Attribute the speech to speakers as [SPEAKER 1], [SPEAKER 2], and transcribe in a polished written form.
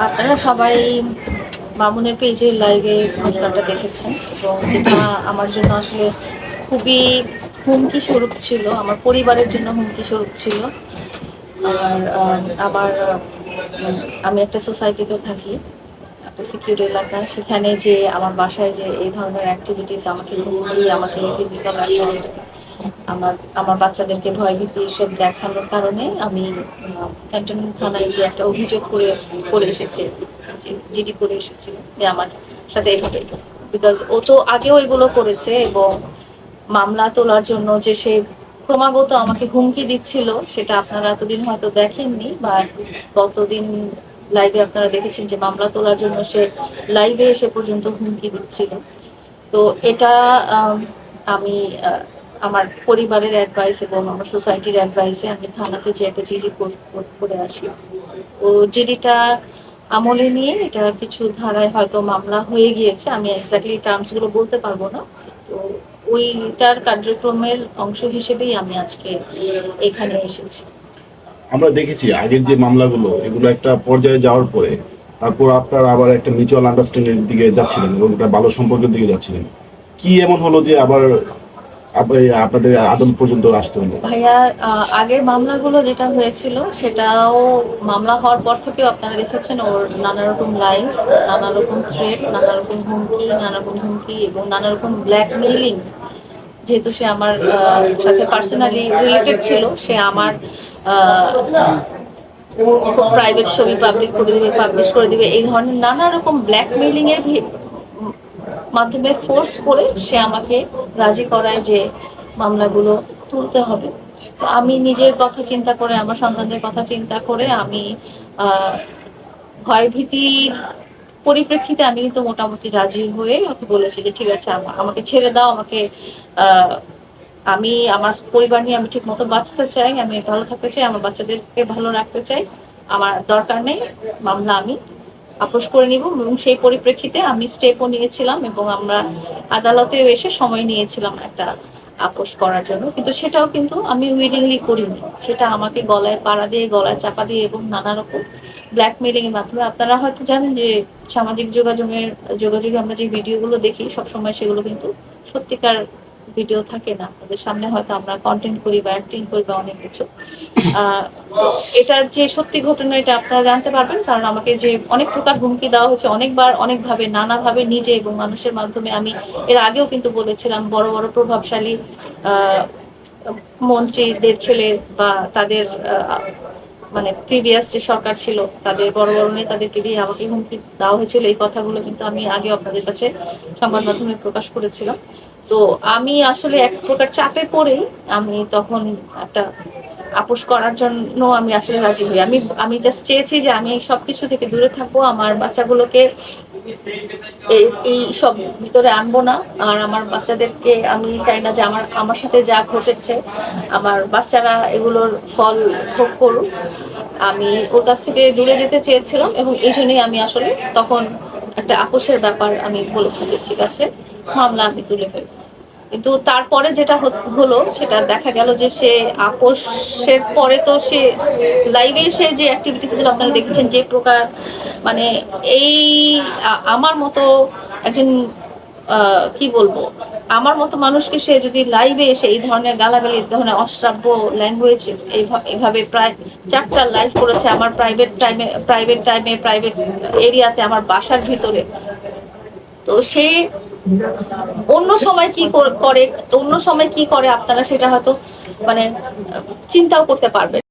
[SPEAKER 1] আপনারা সবাই মামুনের পেজের লাইভে ঘটনাটা দেখেছেন এবং এটা আমার জন্য আসলে খুবই হুমকি স্বরূপ ছিল, আমার পরিবারের জন্য হুমকি স্বরূপ ছিল। আর আমি একটা সোসাইটিতে থাকি, একটা সিকিউর এলাকা। সেখানে যে আমার বাসায় যে এই ধরনের অ্যাক্টিভিটিস, আমাকে হুমকি, আমাকে ফিজিক্যাল অ্যাসল্ট, আমার আমার বাচ্চাদেরকে ভয়ভীতি এসব দেখানোর কারণে আমি ক্যান্টনমেন্ট থানায় যে একটা অভিযোগ করে এসেছি, জিডি করে এসেছি যে আমার সাথে এভাবে, বিকজ ও তো আগেও এগুলো করেছে এবং মামলা তোলার জন্য যে সে ক্রমাগত আমাকে হুমকি দিচ্ছিল, সেটা আপনারা এতদিন হয়তো দেখেননি, বা গতদিন লাইভে আপনারা দেখেছেন যে মামলা তোলার জন্য সে লাইভে এসে পর্যন্ত হুমকি দিচ্ছিল। তো এটা আমি আমার পরিবারের অ্যাডভাইস এবং আমার সোসাইটির অ্যাডভাইসে আমি থানাতে যে একটা জিডি করে আসি। ও জিডিটা আমলে নিয়ে এটা কিছু ধারায় হয়তো মামলা হয়ে গিয়েছে, আমি এক্স্যাক্টলি টার্মসগুলো বলতে পারবো না। তো ওইটার কার্যক্রমের অংশ হিসেবেই আমি আজকে এখানে এসেছি।
[SPEAKER 2] আমরা দেখেছি আগের যে মামলাগুলো, এগুলো একটা পর্যায়ে যাওয়ার পরে তারপর আপনারা আবার একটা মিউচুয়াল আন্ডারস্ট্যান্ডিং এর দিকে যাচ্ছিলেন এবং একটা ভালো সম্পর্কের দিকে যাচ্ছিলেন। কি এমন হলো যে আবার আপনাদের আদালত পর্যন্ত আসতে হলো?
[SPEAKER 1] ভাইয়া, আগের মামলাগুলো যেটা হয়েছিল সেটাও মামলা হওয়ার পর থেকেও আপনারা দেখেছেন ওর নানা রকম লাইভ, নানা রকম থ্রেট, নানা রকম হুমকি এবং নানা রকম ব্ল্যাকমেইলিং। যেহেতু সে আমার সাথে পার্সোনালি রিলেটেড ছিল, সে আমার প্রাইভেট ছবি পাবলিশ করে দিবে, এই ধরনের নানা রকম ব্ল্যাকমেইলিং এর মাধ্যমে ফোর্স করে সে আমাকে রাজি করায় যে মামলাগুলো তুলতে হবে। তো আমি নিজের কথা চিন্তা করে, আমার সন্তানদের কথা চিন্তা করে আমি ভয়ভীতির পরিপ্রেক্ষিতে আমি কিন্তু মোটামুটি রাজি হয়ে ওকে বলেছি যে ঠিক আছে, আমাকে ছেড়ে দাও, আমাকে আমি আমার পরিবার নিয়ে আমি ঠিক মতো বাঁচতে চাই, আমি ভালো থাকতে চাই, আমার বাচ্চাদেরকে ভালো রাখতে চাই, আমার দরকার নেই মামলা, আমি আপোষ করে নিব। এবং সেই পরিপ্রেক্ষিতে আমি স্টেপও নিয়েছিলাম এবং আমরা আদালতেও এসে সময় নিয়েছিলাম একটা আপোষ করার জন্য, কিন্তু সেটাও কিন্তু আমি উইলিংলি করিনি। সেটা আমাকে গলায় পাড়া দিয়ে, গলায় চাপা দিয়ে এবং নানা রকম ব্ল্যাকমেইলিং এর মাধ্যমে। আপনারা হয়তো জানেন যে সামাজিক যোগাযোগে আমরা যে ভিডিওগুলো দেখি সবসময় সেগুলো কিন্তু সত্যিকার ভিডিও থাকে না, ওদের সামনে হয়তো আমরা কন্টেন্ট করি বা অ্যাক্টিং করি বা অনেক কিছু। তো এটা যে সত্যি ঘটনা এটা আপনারা জানতে পারবেন, কারণ আমাকে যে অনেক প্রকার হুমকি দেওয়া হয়েছে, অনেকবার, অনেকভাবে, নানাভাবে, নিজে এবং মানুষের মাধ্যমে। আমি এর আগেও কিন্তু বলেছিলাম বড় বড় প্রভাবশালী মন্ত্রীদের ছেলে বা তাদের মানে প্রিভিয়াস যে সরকার ছিল তাদের বড় বড় নেতাদেরকে দিয়ে আমাকে হুমকি দেওয়া হয়েছিল। এই কথাগুলো কিন্তু আমি আগে আপনাদের কাছে সংবাদ মাধ্যমে প্রকাশ করেছিলাম। তো আমি আসলে এক প্রকার চাপে পড়েই আমি তখন একটা আপোষ করার জন্য আমি আসলে রাজি হই। আমি জাস্ট চেয়েছি যে আমি এই সবকিছু থেকে দূরে থাকবো, আমার বাচ্চাগুলোকে এই সব ভিতরে আনবো না। আর আমার বাচ্চাদেরকে আমি চাই না যে আমার আমার সাথে যা ঘটেছে আমার বাচ্চারা এগুলোর ফল ভোগ করুক। আমি ওর কাছ থেকে দূরে যেতে চেয়েছিলাম এবং এই জন্যই আমি আসলে তখন একটা আপোষের ব্যাপার আমি বলেছি যে ঠিক আছে, মামলা আমি তুলে ফেলবো। কিন্তু তারপরে যেটা হলো সেটা দেখা গেল যে সে আপোষের পরে তো সে লাইভে এসে যে অ্যাক্টিভিটিস গুলো আপনারা দেখেছেন, যে প্রকার মানে এই আমার মতো একজন কি বলবো, আমার মতো মানুষকে সে যদি লাইভে এসে এই ধরনের গালাগালি, এই ধরনের অশ্রাব্য ল্যাঙ্গুয়েজ এইভাবে প্রায় 4টা লাইভ করেছে আমার প্রাইভেট এরিয়াতে, আমার বাসার ভিতরে। তো সে অন্য সময় কি করে, অন্য সময় কি করে আপনারা সেটা হয়তো মানে চিন্তাও করতে পারবেন।